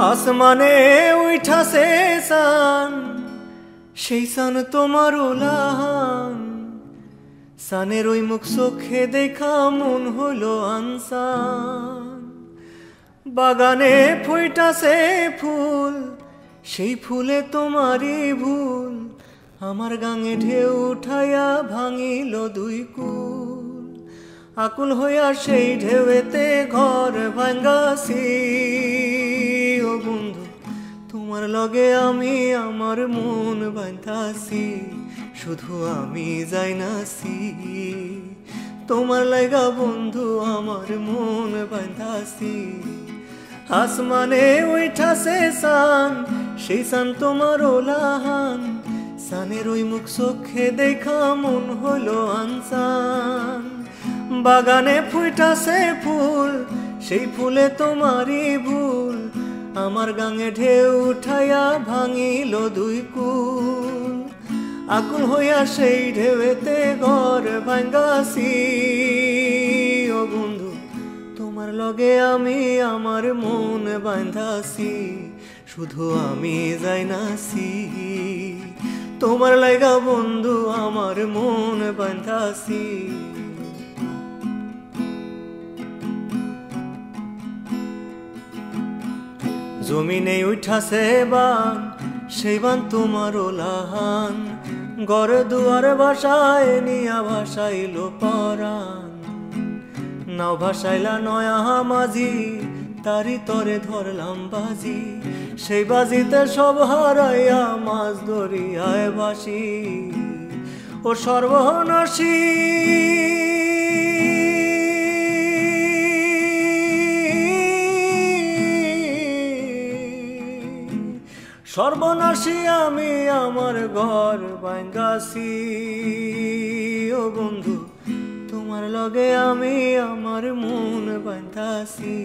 আসমানে উঠাছে সান, সেই সান তোমার ওলাহান। সানের ওই মুখ চোখে দেখা মন হলো আনসান। বাগানে ফুইটাছে ফুল, সেই ফুলে তোমারই ভুল। আমার গাঙে ঢেউ উঠাইয়া ভাঙিল দুই কুল। আকুল হইয়া সেই ঢেউতে ঘর ভাঙ্গাছি। ও বন্ধু, তোমার লগে আমি আমার মন বাঁধাছি, শুধু আমি যাইনাছি। তোমার লাগা বন্ধু আমার মন বাঁধাছি। আসমানে উঠাছে সান, সেই সান তোমার ওলাহান। সানের ওই মুখ চোখে দেখা মন হলো আনসান। বাগানে ফুইটাছে ফুল, সেই ফুলে তোমারই ভুল। আমার গাঙে ঢেউ উঠাইয়া ভাঙিল দুই কুল। আকুল হইয়া সেই ঢেউতে ঘর ভাঙ্গাছি। ও বন্ধু, তোমার লগে আমি আমার মন বাঁধাছি, শুধু আমি যাইনাছি। তোমার লাগা বন্ধু আমার মন বাঁধাছি। জমিনে উঠাছে বান, সেই বান তোমার ওলাহান। ঘরে দুয়ার ভাষায় নিয়া ভাসাইল পরাণ। নাও ভাসাইলা নয়া মাঝি, তারি তরে ধরলাম বাজি। সেই বাজিতে সব হারাইয়া মাছ দরিয়ায় ভাসি। ও সর্বনাশী, সর্বনাশী আমি আমার ঘর ভাঙ্গাছি। ও বন্ধু, তোমার লগে আমি আমার মন বাঁধাছি,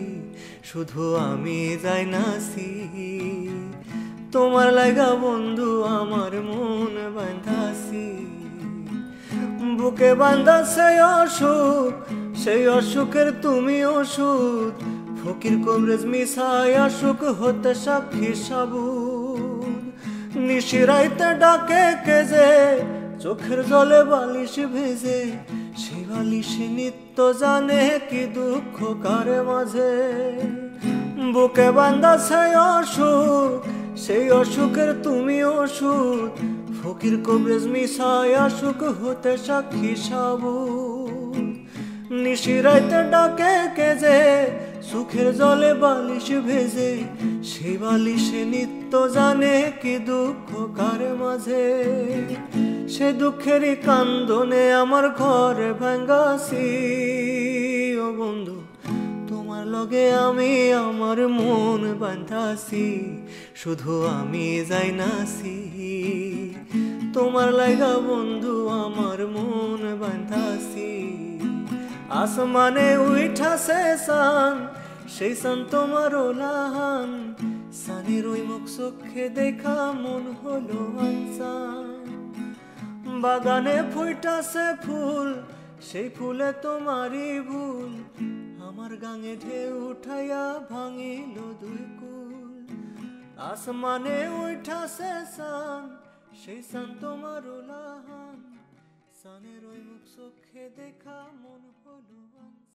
শুধু আমি যাইনাছি। তোমার লাগা বন্ধু আমার মন বাঁধাছি। বুকে বাঁধাছে অসুখ, সেই অসুখের তুমি ওষুধ। ফকির কবরেজ মিশাই অসুখ হতে সাক্ষী সাবুন। নিশিরাইতে ডাকে কেজে, চোখের জলে বালিশ ভেজে। সেই বালিশ নিত্য জানে কি দুঃখ কারে মাঝে। বুকে বাঁধাছে অসুখ, সেই অসুখের তুমি ওষুধ। ফকির কবরেজ মিশাই অসুখ হতে সাক্ষী সাবুন। নিশিরাইতে ডাকে কেজে, সুখের জলে বালিশ ভেজে। সেই বালিশে নিত্য জানে কি দুঃখ কার মাঝে। সে দুঃখেরই কান্দনে আমার ঘর ভাঙ্গাছি। ও বন্ধু, তোমার লগে আমি আমার মন বাঁধাছি, শুধু আমি যাইনাছি। তোমার লাগা বন্ধু আমার মন বাঁধাছি। আসমানে উঠাছে সান, সেই সান তোমার ওলাহান। সানের ওই মুখ চোখে দেখা মন হলো আনসান। বাগানে ফুইটাছে ফুল, সেই ফুলে তোমারই ভুল। আমার গাঙে ঢেউ উঠাইয়া ভাঙিল দুই কুল। আসমানে উঠাছে সান, সেই সান তোমার ওলাহান। সানের ওই মুখ চোখে দেখা মন হলো